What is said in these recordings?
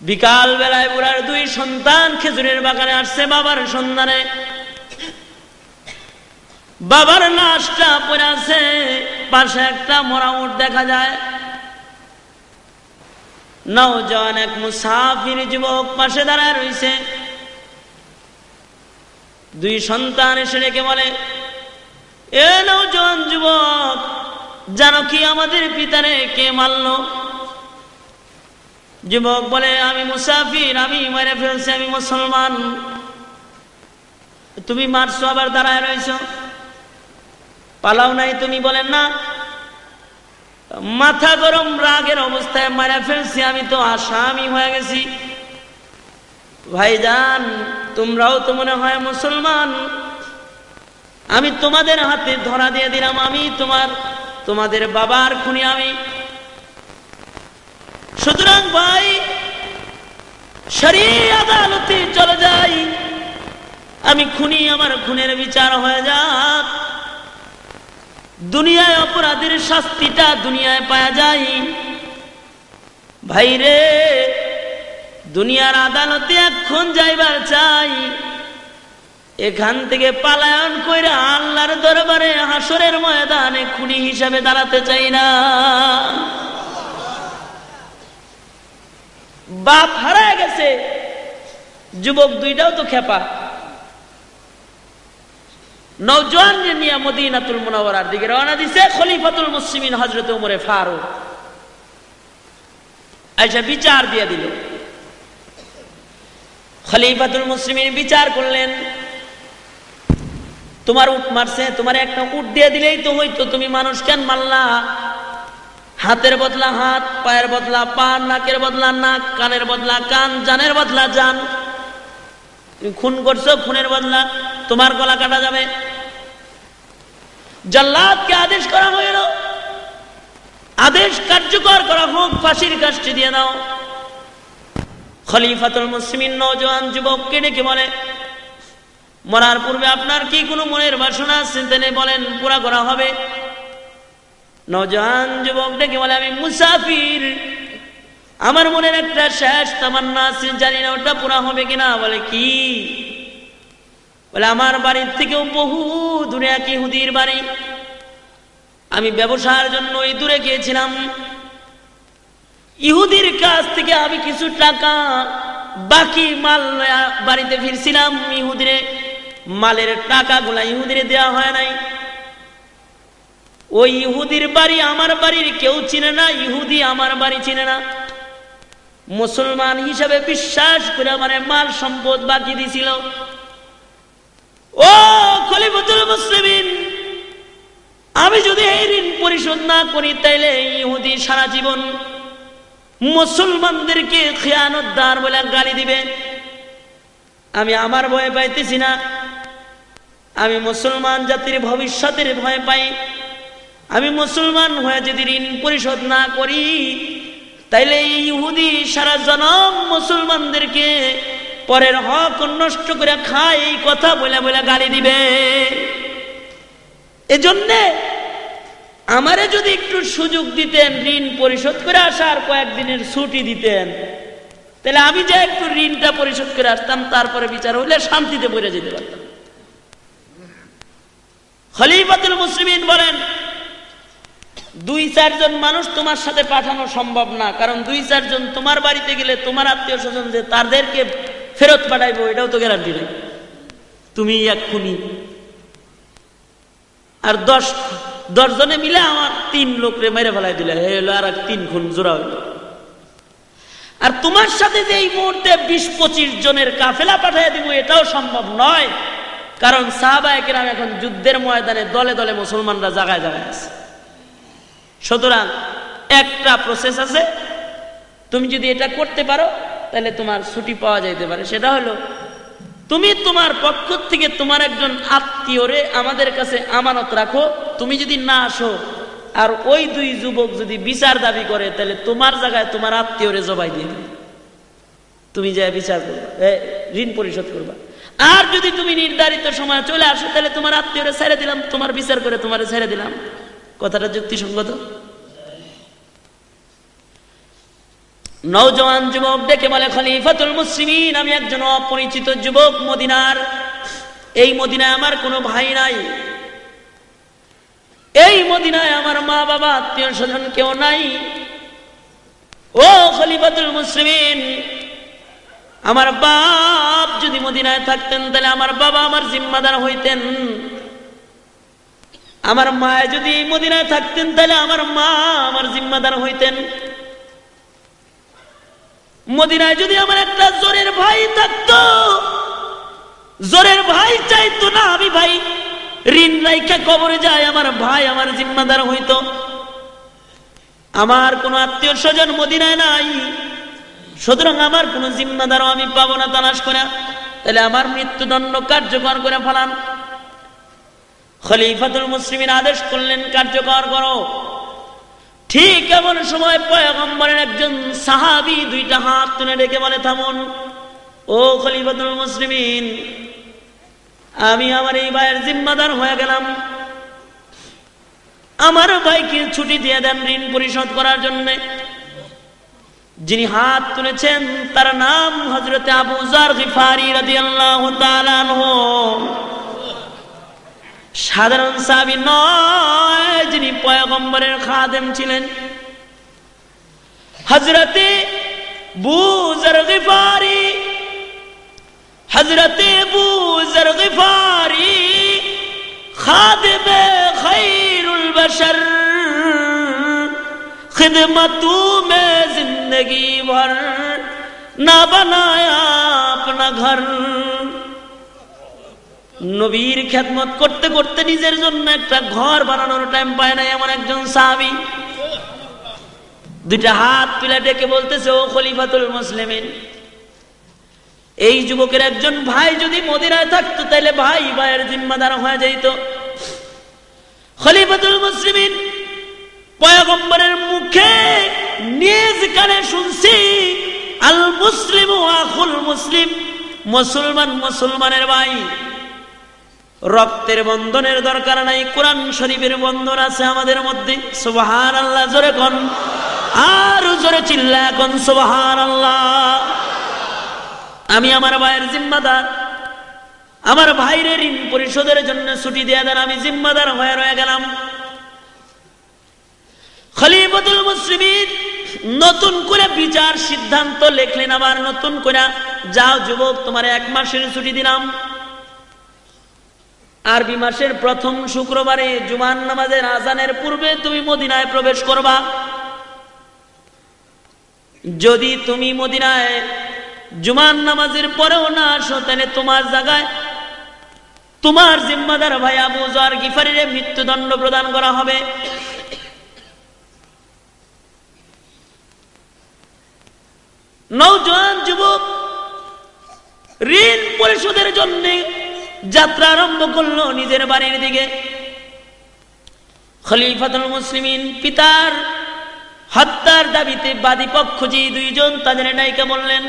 বিকাল বেলায় বুড়ার দুই সন্তান খেজুরের বাগানে আসছে বাবার সন্ধানে। বাবার লাশটা পড়ে আছে, পাশে একটা মরা উট দেখা যায়। নওজওয়ান এক মুসাফির যুবক পাশে দাঁড়ায় রয়েছে। দুই সন্তান এসে ডেকে বলে, এ নওজওয়ান যুবক, জানো কি আমাদের পিতারে কে মারল? যুবক বলে, আমি মুসাফির, আমি মেরে ফেলছি, আমি মুসলমান। তুমি মারছো, আবার দাঁড়ায় রয়েছ, পালাও নাই তুমি? বলেন না, মাথা গরম রাগের অবস্থায় মেরে ফেলছি, আমি তো আসামি হয়ে গেছি। ভাইজান, তোমরাও তো মনে হয় মুসলমান, আমি তোমাদের হাতে ধরা দিয়ে দিলাম, আমি তোমাদের বাবার খুনি আমি। সুতরাং ভাই, শরীয়ত আদালতে চলে যাই, আমি খুনি, আমার খুনের বিচার হয়ে যাক। দুনিয়ায় অপরাধের শাস্তিটা দুনিয়ায় পাওয়া যায়। ভাইরে, দুনিয়ার আদালতে এখন যাইবার চাই, এখান থেকে পালায়ন কইরা আল্লাহর দরবারে হাসরের ময়দানে খুনি হিসাবে দাঁড়াতে চাই না। বাপ হারায় গেছে, যুবক দুইটাও তো খেপা। নওজওয়ান নিয়ে মদিনাতুল মুনাওয়ারার দিকে রওনা দিছে খলিফাতুল মুসলিমিন হযরত ওমরে ফারুক। আয়েশা বিচার দিয়ে দিল। খলিফাতুল মুসলিমিন বিচার করলেন, তোমার উট মারছে, তোমার একটা উট দিয়ে দিলেই তো হইতো, তুমি মানুষ কেন মারলা? হাতের বদলা হাত, পায়ের বদলা পা, নাকের বদলা নাক, কানের বদলা কান, জানের বদলা জান। তুমি খুন করছো, খুনের বদলা তোমার গলা কাটা যাবে। জল্লাদকে আদেশ করা হইল, আদেশ কার্যকর করা হোক, ফাঁসির কাষ্টি দিয়ে দাও। খলিফাতুল মুসলিমিন নওজওয়ান যুবককে ডেকে বলে, মরার পূর্বে আপনার কি কোনো মনের বাসনা আছে? তিনি বলেন, পুরা করা হবে। নওজওয়ান যুবক ডেকে বলে, আমি মুসাফির, আমার মনের একটা শেষ তামান্না আছে, জানি না ওটা পুরা হবে কিনা। বলে, কি? বলে, আমার বাড়ির থেকেও বহু দূরে এক ইহুদির বাড়ি, আমি ব্যবসার জন্য ওই দূরে গিয়েছিলাম। ইহুদির কাছ থেকে আমি কিছু টাকা বাকি মাল বাড়িতে ফিরছিলাম। ইহুদিরে মালের টাকাগুলা ইহুদিরে দেওয়া হয় নাই। ওই ইহুদির বাড়ি আমার বাড়ির কেউ চিনে না, ইহুদি আমার বাড়ি চিনে না। মুসলমান হিসাবে বিশ্বাস করে আমার মাল সম্পদ বাকি দিছিল। ও খলিফাতুল মুসলিমিন, আমি যদি এই ঋণ পরিশোধ না করি, তাইলে ইহুদি সারা জীবন মুসলমানদেরকে খিয়ানতদার বলে গালি দিবে। আমি আমার ভয় পাইতেছি না, আমি মুসলমান জাতির ভবিষ্যতের ভয় পাই। আমি মুসলমান হয়ে যদি ঋণ পরিশোধ না করি, তাইলে ইহুদি সারা জনম মুসলমানদেরকে পরের হক নষ্ট করে খায়, এই কথা বলে বলে গালি দিবে। এজন্যে আমারে যদি একটু সুযোগ দিতেন, ঋণ পরিশোধ করে আসার কয়েকদিনের ছুটি দিতেন, তাহলে আমি যে একটু ঋণটা পরিশোধ করে আসতাম, তারপরে বিচার হইলে শান্তিতে পড়ে যেতে পারতাম। খলিফাতুল মুসলিমিন বলেন, 2-4 জন মানুষ তোমার সাথে পাঠানো সম্ভব না, কারণ 2-4 জন তোমার বাড়িতে গেলে তোমার আত্মীয় স্বজন যে তাদেরকে ফেরত পাঠাইবো, এটাও তো গ্যারান্টি নেই। তুমি এক খুনি, আর 10 জনে মিলে আমার 3 লোকরে মেরে ফেলাই দিলে, হলো আর 3 খুন জোড়া হইল। আর তোমার সাথে যে এই মুহূর্তে 20-25 জনের কাফেলা পাঠিয়ে দিব, এটাও সম্ভব নয়, কারণ সাহাবায়ে কেরাম এখন যুদ্ধের ময়দানে দলে দলে মুসলমানরা জায়গায় জায়গায় আছে। সুতরাং একটা প্রসেস আছে, তুমি যদি এটা করতে পারো তাহলে তোমার ছুটি পাওয়া যাইতে পারে। সেটা হলো, তুমি তোমার পক্ষ থেকে তোমার একজন আত্মীয়রে আমাদের কাছে আমানত রাখো। তুমি যদি না আসো আর ওই 2 যুবক যদি বিচার দাবি করে, তাহলে তোমার জায়গায় তোমার আত্মীয়রে জবাই দিয়ে দিবে, তুমি যা বিচার করবা, ঋণ পরিশোধ করবা। আর যদি তুমি নির্ধারিত সময় চলে আসো, তাহলে তোমার আত্মীয়রে ছেড়ে দিলাম, তোমার বিচার করে তোমারে ছেড়ে দিলাম। কথাটা যুক্তিসঙ্গত? নওজোয়ান যুবক ডেকে বলে, খলিফাতুল মুসলিমিন, আমি একজন অপরিচিত যুবক মদিনার। এই মদিনায় আমার কোনো ভাই নাই, এই মদিনায় আমার মা বাবা আত্মীয় স্বজন কেউ নাই। ও খলিফাতুল মুসলিমিন, আমার বাপ যদি মদিনায় থাকতেন তাহলে আমার বাবা আমার জিম্মাদার হইতেন, আমার মা যদি মদিনায় থাকতেন তাহলে আমার মা আমার জিম্মাদার হইতেন। মদিনায় যদি আমার একটা জোরের ভাই থাকতো, জোরের ভাই চাইতো না আমি ভাই ঋণ রাইখা কবরে যায়, আমার ভাই আমার জিম্মাদার হইতো। আমার কোনো আত্মীয় স্বজন মদিনায় নাই, সুতরাং আমার কোনো জিম্মাদারও আমি পাবো না তালাশ করে, তাহলে আমার মৃত্যুদণ্ড কার্যকর করে ফেলান। খলিফাতুল মুসলিমিন আদেশ করলেন, কার্যকর করো। ঠিক এমন সময় পয়গম্বরের একজন সাহাবী দুইটা হাত তুলে রেখে বলে, থামুন। ও খলিফাতুল মুসলিমিন, আমি আমার এই ভাইয়ের জিম্মাদার হয়ে গেলাম, আমার ভাইকে ছুটি দিয়ে দেন ঋণ পরিশোধ করার জন্য। যিনি হাত তুলেছেন তার নাম হযরত আবু যার গিফারি রাদিয়াল্লাহু তাআলা আনহু। সাধারণ সাহাবী নয়, যিনি পয়গম্বরের খাদেম ছিলেন। হযরত আবু যার গিফারি, হযরত আবু যার গিফারি খাদেমে খায়রুল বশর, खिदमतू में जिंदगी भर ना बनाया अपना घर। নবীর খেদমত করতে করতে নিজের জন্য একটা ঘর বানানোর টাইম পায় না এমন একজন সাহাবী দুইটা হাত তুলে ডেকে বলতেছে, ও খলিফাতুল মুসলিমিন, এই যুবকের একজন ভাই যদি মদিনায় থাকতো তাহলে ভাই ভাইয়ের জিম্মাদার হয়ে যেত। খলিফাতুল মুসলিমিন পয়গম্বরের মুখে নিজ কানে শুনছি, আল মুসলিম আখুল মুসলিম, মুসলমান মুসলমানের ভাই। রক্তের বন্ধনের দরকার নাই, কোরআন শরীফের বন্ধন আছে আমাদের মধ্যে। সুবহানাল্লাহ জোরে কোন, আর জোরে চিল্লায় কোন সুবহানাল্লাহ। আমি আমার ভাইয়ের জিম্মাদার, আমার ভাইরে ঋণ পরিশোধের জন্য ছুটি দিয়ে দেন, আমি জিম্মাদার হয়ে রয়ে গেলাম। খলিফাতুল মুসলিমিন নতুন করে বিচার সিদ্ধান্ত লিখলেন, আবার নতুন করে, যাও যুবক, তোমার 1 মাসের ছুটি দিলাম। আরবি মাসের প্রথম শুক্রবারে জুমার নামাজের আজানের পূর্বে তুমি মদিনায় প্রবেশ করবা। যদি তুমি মদিনায় জুমার নামাজের পরেও না আসো তাহলে তোমার জায়গায় তোমার জিম্মাদার ভাই আবু যার গিফারির মৃত্যুদণ্ড প্রদান করা হবে। নওজোয়ান যুবক ঋণ পরিশোধের জন্য যাত্রা আরম্ভ করলো নিজের বাড়ির দিকে। খলিফাতুল মুসলিমিন পিতার হত্যার দাবিতে বাদী পক্ষ যে দুইজন, তাদের নায়িকা বললেন,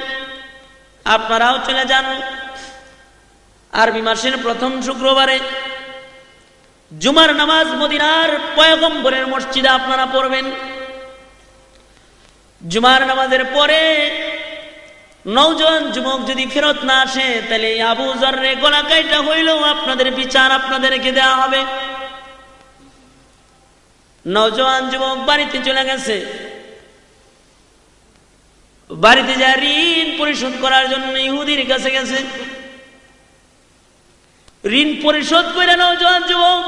আপনারাও চলে যান। আরবি মাসের প্রথম শুক্রবারে জুমার নামাজ মদিনার পয়গম্বরের মসজিদে আপনারা পড়বেন। জুমার নামাজের পরে নওজোয়ান যুবক যদি ফেরত না আসে তাহলে আবু যাররে গলা কাইটা হইলেও আপনাদের বিচার আপনাদেরকে দেওয়া হবে। নওজোয়ান যুবক বাড়িতে চলে গেছে, বাড়িতে যা ঋণ পরিশোধ করার জন্য ইহুদির কাছে গেছে। ঋণ পরিশোধ করে নওজোয়ান যুবক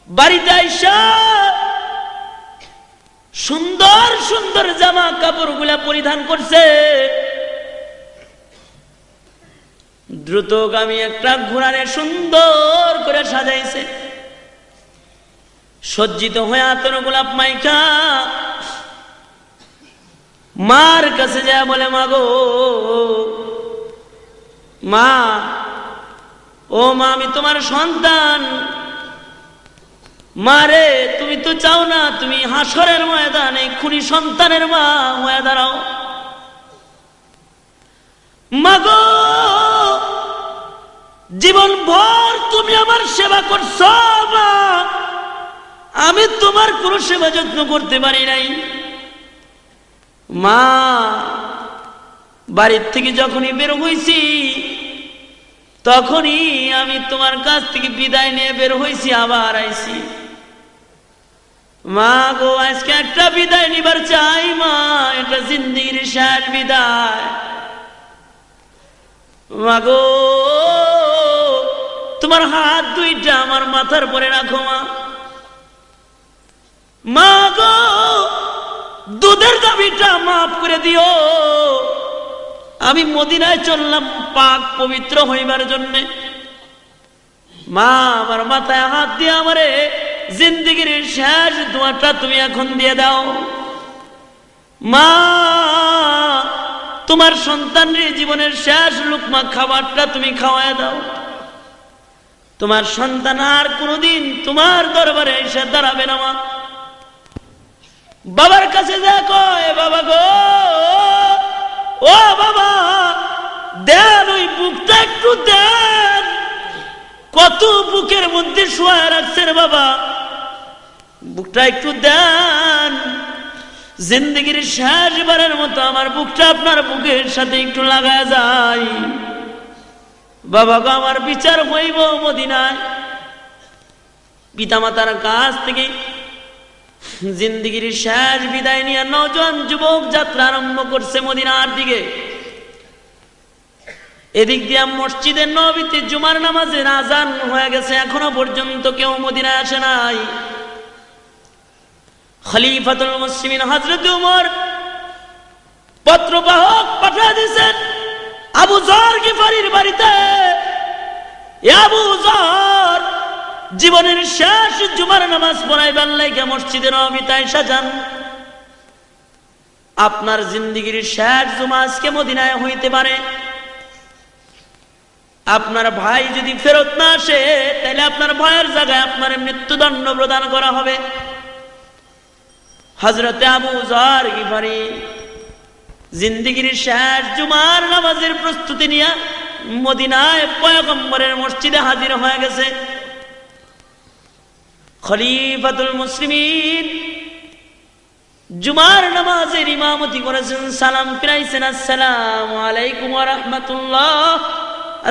বাড়িতে আইসা সুন্দর সুন্দর জামা কাপড় গুলা পরিধান করছে। দ্রুতগামী একটা ঘোড়ারে সুন্দর করে সাজাইছে, সজ্জিত হয়ে আতর গোলাপ মাইখা মার কাছে যায় বলে, মা গো, মা, ও মা, আমি তোমার সন্তান। মারে, তুমি তো চাও না তুমি হাসরের ময়দানে খুনি সন্তানের মা হয়ে দাঁড়াও। মাগো, জীবন ভর তুমি আমার সেবা করছো মা, আমি তোমার কোনো সেবা যত্ন করতে পারি নাই। মা বাড়ির থেকে যখনই বের হইছি তখনই আমি তোমার কাছ থেকে বিদায় নিয়ে বের হইছি, আবার আইছি। মা গো আজকে একটা বিদায় নিবার চাই মা, এটা জিন্দেগির শেষ বিদায়। মা গো তোমার হাত দুইটা আমার মাথার পরে রাখো মা। মা গো দুধের দাবিটা মাফ করে দিও, আমি মদিনায় চললাম পাক পবিত্র হইবার জন্য। মা আমার মাথায় হাত দিয়ে আমারে জিন্দেগির শেষ দোয়াটা তুমি এখন দিয়ে দাও। মা তোমার সন্তানের জীবনের শেষ লুকমা খাবারটা তুমি খাওয়ায় দাও। তোমার সন্তান আর কোনোদিন তোমার দরবারে এসে দাঁড়াবে না মা। বাবার কাছে দেখো, বাবা গো ও বাবা দেন ওই বুকটা একটু দেন, কত বুকের মধ্যে শোয়া রাখছেন বাবা, বুকটা একটু দেন। জিন্দেগির শেষবারের মতো আমার বুকটা আপনার বুকের সাথে একটু লাগায় যায়। বাবা গো আমার বিচার হইব মদিনায়। পিতামাতার কাছ থেকে জিন্দেগির শেষ বিদায় নিয়ে নওজোয়ান যুবক যাত্রা আরম্ভ করছে মদিনার দিকে। এদিক দিয়ে মসজিদের নববীতে জুমার নামাজের আজান হয়ে গেছে, এখনো পর্যন্ত কেউ মদিনায় আসে নাই। খলিফাতুল মুসলিমিন হযরত ওমর পত্রবাহক পাঠিয়ে দিয়েছেন আবু যর গিফারির বাড়িতে। আবু যর জীবনের শেষ জুমার নামাজ পড়াইবার লাগা মসজিদে নববীতে আইসা যান। আপনার জিন্দেগির শেষ জুমা আজকে মদিনায় হইতে পারে। আপনার ভাই যদি ফেরত না আসে তাহলে আপনার ভাইয়ের জায়গায় আপনার মৃত্যুদণ্ড প্রদান করা হবে। হযরতে আবু যর গিফারি জিন্দেগির শেষ জুমার নামাজের প্রস্তুতি নিয়ে মদিনায় পয়গম্বরের মসজিদে হাজির হয়ে গেছে। খলিফাতুল মুসলিমিন জুমার নামাজের ইমামতি করেছেন, সালাম ফিরাইছেন, আসসালামু আলাইকুম ওয়া রাহমাতুল্লাহ,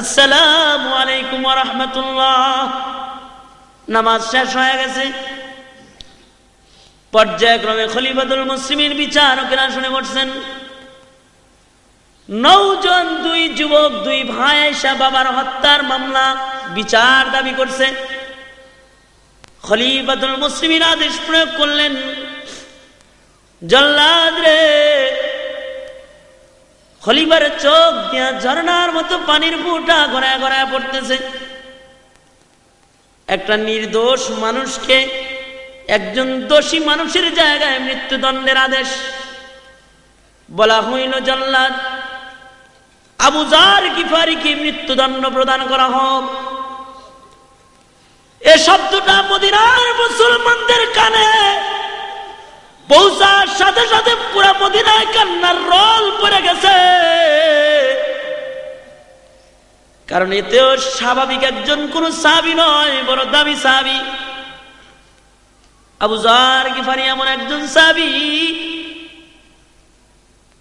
আসসালামু আলাইকুম ওয়া রাহমাতুল্লাহ। নামাজ শেষ হয়ে গেছে। পর্যায়ক্রমে খলিফাতুল মুসলিমিন বিচারকেরা শুনে বসছেন। নওজোয়ান দুই যুবক দুই ভাই আয়েশা বাবার হত্যার মামলা বিচার দাবি করছে। খলিফাতুল মুসলিমিন আদেশ প্রয়োগ করলেন, জল্লাদ রে। খলিফার চোখ দিয়া ঝর্ণার মতো পানির ফোঁটা গড়ায় গড়ায় পড়তেছে। একটা নির্দোষ মানুষকে একজন দোষী মানুষের জায়গায় মৃত্যুদণ্ডের আদেশ। বলা হইল, জল্লাদ আবু যর গিফারিকে মৃত্যুদণ্ড প্রদান করা হোক। এ শব্দটা মদিনার মুসলমানদের কানে পৌঁছার সাথে সাথে পুরা মদিনায় কান্নার রোল পড়ে গেছে। কারণ এতেও স্বাভাবিক একজন কোন সাহাবী নয়, বড় দামি সাহাবী। আবু যর গিফারি এমন একজন সাহাবী,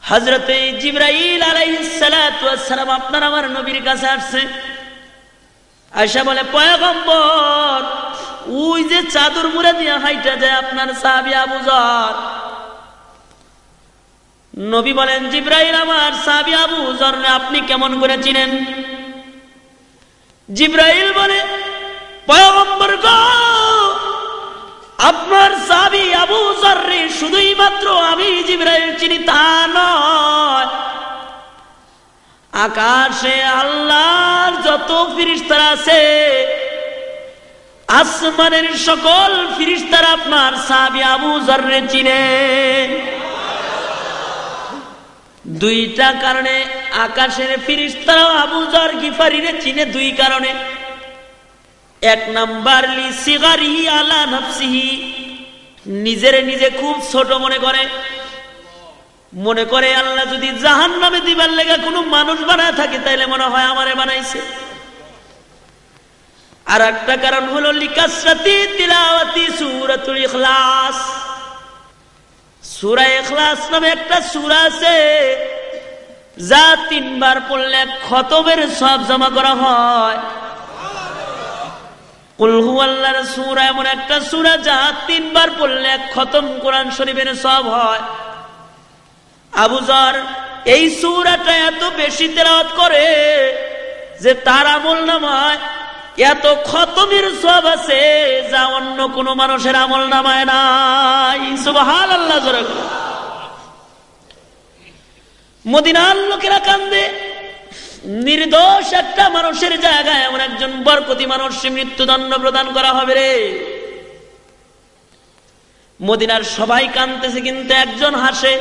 হযরতে জিবরাইল আলাইহিস সালাতু ওয়াস সালাম আপনার আমার নবীর কাছে আসছে। আয়েশা বলে, পয়গম্বর ওই যে চাদর মুড়ে দিয়ে হাইটা যায় আপনার সাহাবী আবু যর। নবী বলেন, জিবরাইল আমার সাহাবী আবু যর আপনি কেমন করে চিনেন? জিবরাইল বলে, পয়গম্বর গো আপনার সাহাবী আবু যর শুধুই মাত্র আমি জিবরাইল চিনি তা নয়, আকাশে আল্লাহর যত ফেরেশতারা আছে আসমানের সকল ফেরেশতারা আপনার সাহাবী আবু যর চিনে। দুইটা কারণে আকাশের ফেরেশতারা আবু যর গিফারিরে চিনে, দুই কারণে। এক নাম্বার লিসিগারিহি আলা নাফসিহি, নিজের নিজে খুব ছোট মনে করে আল্লাহ যদি জাহান্নামে দিবার লেগে কোনো মানুষ বানায় থাকে তাইলে মনে হয় আমারে বানাইছে। আর একটা কারণ হলো লিকাসরাতি তিলাওয়াতি সূরাতুল ইখলাস, সূরা ইখলাস নামে একটা সূরা আছে, যা 3 বার পড়লে খতমের সওয়াব জমা করা হয়। কুল হুয়াল্লাহর সূরা এমন একটা সূরা যা 3 বার পড়লে খতম কোরআন শরীফের সওয়াব হয়। আবু যর এই সূরাটা এত বেশি তেলাওয়াত করে যে তার আমলনামায় এত খতমের সওয়াব আছে যা অন্য কোন মানুষের আমলনামায় নাই। সুবহানাল্লাহ। জোরে মদিনার লোকেরা কান্দে, নির্দোষ একটা মানুষের জায়গায় এমন একজন বরকতি মানুষ মৃত্যুদণ্ড প্রদান করা হবে রে। মদিনার সবাই কাঁদতেছে, কিন্তু একজন হাসে।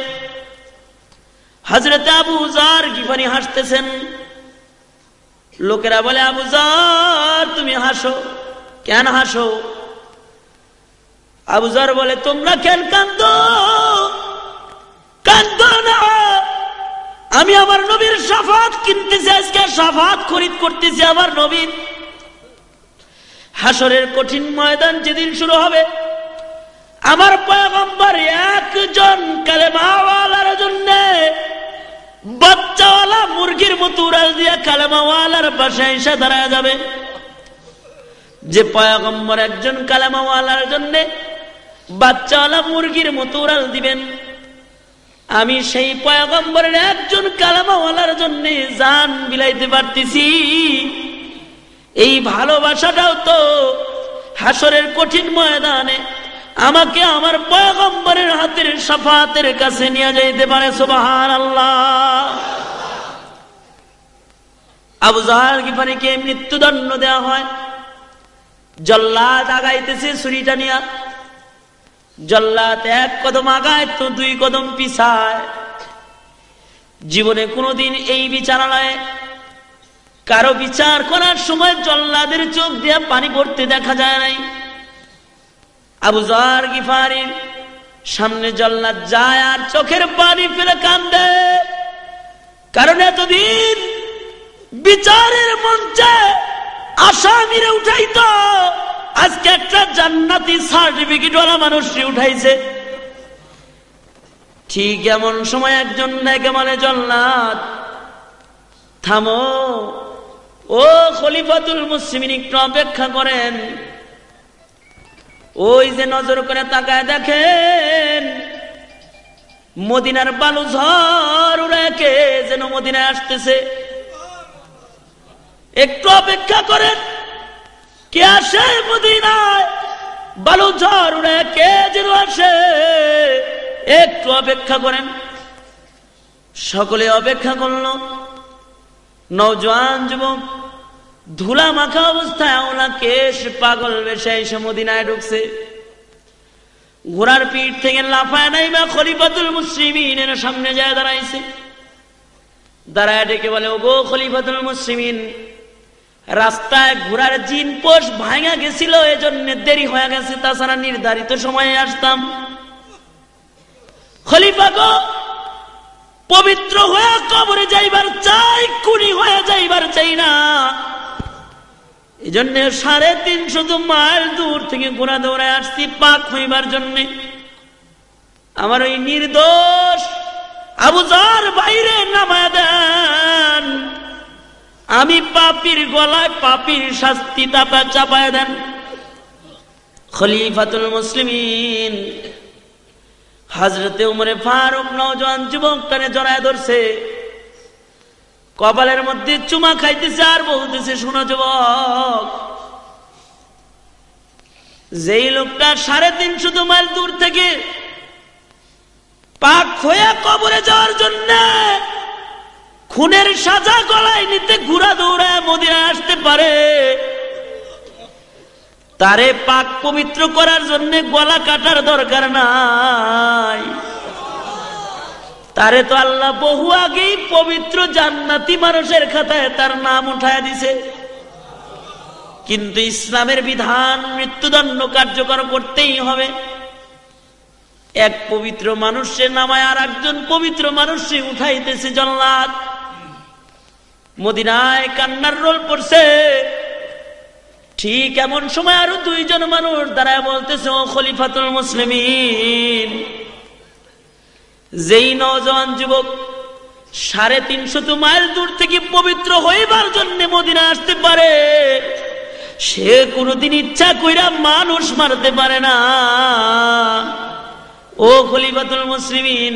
হযরত আবু যর গিফারি হাসতেছেন। লোকেরা বলে, আবু যর তুমি হাসো, কেন হাসো? আবু যর বলে, তোমরা কেন কাঁদো? কাঁদো না, আমি আমার নবীর শাফাত কিনতেছি, আজকে শাফাত খরিদ করতেছি আমার নবীর। হাসরের কঠিন ময়দান যেদিন শুরু হবে, আমার পয়গম্বর একজন কালেমাওয়ালার জন্য বাচ্চাওয়ালা মুরগির মতো উড়াল দিয়া কালেমাওয়ালার পাশে এসে দাঁড়ায় যাবে। যে পয়গম্বর একজন কালেমাওয়ালার জন্য বাচ্চাওয়ালা মুরগির মতো উড়াল দিবেন, আমি সেই পয়গম্বরের একজন কালেমাওয়ালার জন্য জান বিলাইতে পারতেছি। এই ভালোবাসাটাও তো হাসরের কঠিন ময়দানে আমাকে আমার পয়গম্বরের হাতের শাফাতের কাছে নিয়ে যাইতে পারে। সুবহানাল্লাহ। আবু যর গিফারিকে মৃত্যুদণ্ড দেওয়া হয়। জল্লাদ আগাইতেছে ছুরিটা নিয়া। জল্লাদ 1 কদম আগায় তো 2 কদম পিছায়। জীবনে কোনোদিন এই বিচারালয়ে কারো বিচার করার সময় জল্লাদের চোখ দিয়ে পানি পড়তে দেখা যায় নাই। আবু যর গিফারির সামনে জল্লাদ যায় আর চোখের পানি ফেলে কান্দে, কারণ এতদিন বিচারের মঞ্চে আসামিরে উঠাইতো, আজকে একটা জান্নাতি সার্টিফিকেটওয়ালা মানুষকে উঠাইছে। ঠিক এমন সময় একজন নায়িকা মানে, জল্লাদ থামো, ও খলিফাতুল মুসলিমিন একটু অপেক্ষা করেন। ওই যে নজর করে তাকায় দেখেন, মদিনার বালু ঝড় উড়ে কে যেন মদিনায় আসতেছে। একটু অপেক্ষা করেন, কে আসে মদিনায়? বালু ঝড় উড়ে কে যেন আসে, একটু অপেক্ষা করেন। সকলে অপেক্ষা করলো। নওজোয়ান যুবক ধুলা মাখা অবস্থায় ওলা কেশ পাগল বেশে এসে মদিনায় ঢুকছে। ঘোড়ার পিঠ থেকে লাফায় নাই বা খলিফাতুল মুসলিমিনের সামনে যায় দাঁড়াইছে। দাঁড়ায় ডেকে বলে, ওগো খলিফাতুল মুসলিমিন, রাস্তায় ঘোড়ার জিন পোষ ভাঙা গেছিল, এজন্য দেরি হয়ে গেছে, তাছাড়া নির্ধারিত সময়ে আসতাম। খলিফা গো, পবিত্র হয়ে কবরে যাইবার চাই, খুনি হয়ে যাইবার চাই না। এই জন্য 350 মাইল দূর থেকে ঘোড়া দৌড়ায় আসছি পাক হইবার জন্য। আমার ওই নির্দোষ আবু যর বাইরে নামায় দেন, আমি পাপীর গলায় পাপীর শাস্তি চাপায় দেন। খলিফাতুল মুসলিমিন হযরতে উমরে ফারুক নওজোয়ান যুবকটারে জড়ায় ধরছে, কপালের মধ্যে চুমা খাইতেছে আর বলতেছে, শোনো যুবক, যেই লোকটা 350 মাইল দূর থেকে পাক হয়ে কবরে যাওয়ার জন্য খুনের সাজা গলায় নিতে ঘোড়া দৌড়ায় মদিনায় আসতে পারে, তারে পাক পবিত্র করার জন্য গলা কাটার দরকার নাই। তারে তো আল্লাহ বহু আগেই পবিত্র জান্নাতি মানুষের খাতায় তার নাম উঠায় দিছে। কিন্তু ইসলামের বিধান মৃত্যুদণ্ড কার্যকর করতেই হবে। এক পবিত্র মানুষের নামায় আর একজন পবিত্র মানুষকে উঠাইতেছে জল্লাদ। মদিনায় কান্নার রোল পড়ছে। ঠিক এমন সময় আরো 2 জন মানুষ দাঁড়ায় বলতেছে, ও খলিফাতুল মুসলিমিন, যেই নওজোয়ান যুবক 350 মাইল দূর থেকে পবিত্র হইবার জন্য মদিনা আসতে পারে, সে কোনদিন ইচ্ছা কইরা মানুষ মারতে পারে না। ও খলিফাতুল মুসলিমিন,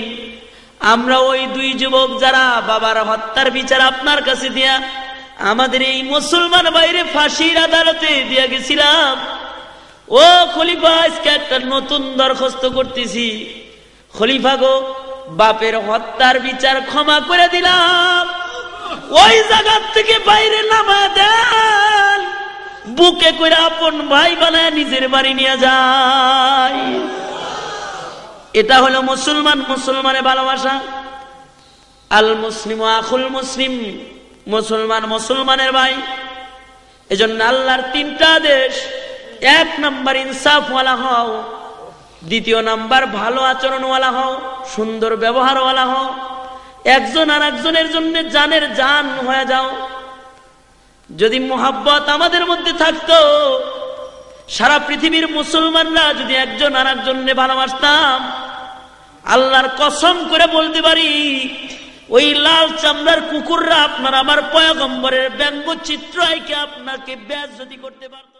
আমরা ওই 2 যুবক যারা বাবার হত্যার বিচার আপনার কাছে দিয়া আমাদের এই মুসলমান বাইরে ফাঁসির আদালতে দিয়া গেছিলাম, ও খলিফা আজকে একটা নতুন দরখাস্ত করতেছি। খলিফা গো, বাপের হত্যার বিচার ক্ষমা করে দিলাম, ওই জায়গা থেকে বাইরে নামা দেন, বুকে করে আপন ভাই বানায় নিজের বাড়ি নিয়ে যায়। এটা হলো মুসলমান মুসলমানের ভালোবাসা। আল মুসলিম আখুল মুসলিম, মুসলমান মুসলমানের ভাই। এজন্য আল্লাহর 3টা আদেশ: 1 নাম্বার ইনসাফওয়ালা হও, 2 নাম্বার ভালো আচরণওয়ালা হও, সুন্দর ব্যবহারওয়ালা হও, একজন আর একজনের জন্য জানের জান হয়ে যাও। যদি মোহাব্বত আমাদের মধ্যে থাকতো, সারা পৃথিবীর মুসলমানরা যদি একজন আর একজনকে ভালোবাসতাম, আল্লাহর কসম করে বলতে পারি ওই লাল চামড়ার কুকুররা আপনার আমার পয়গম্বরের ব্যঙ্গচিত্র আইকে আপনাকে বেইজ্জতি করতে পারত।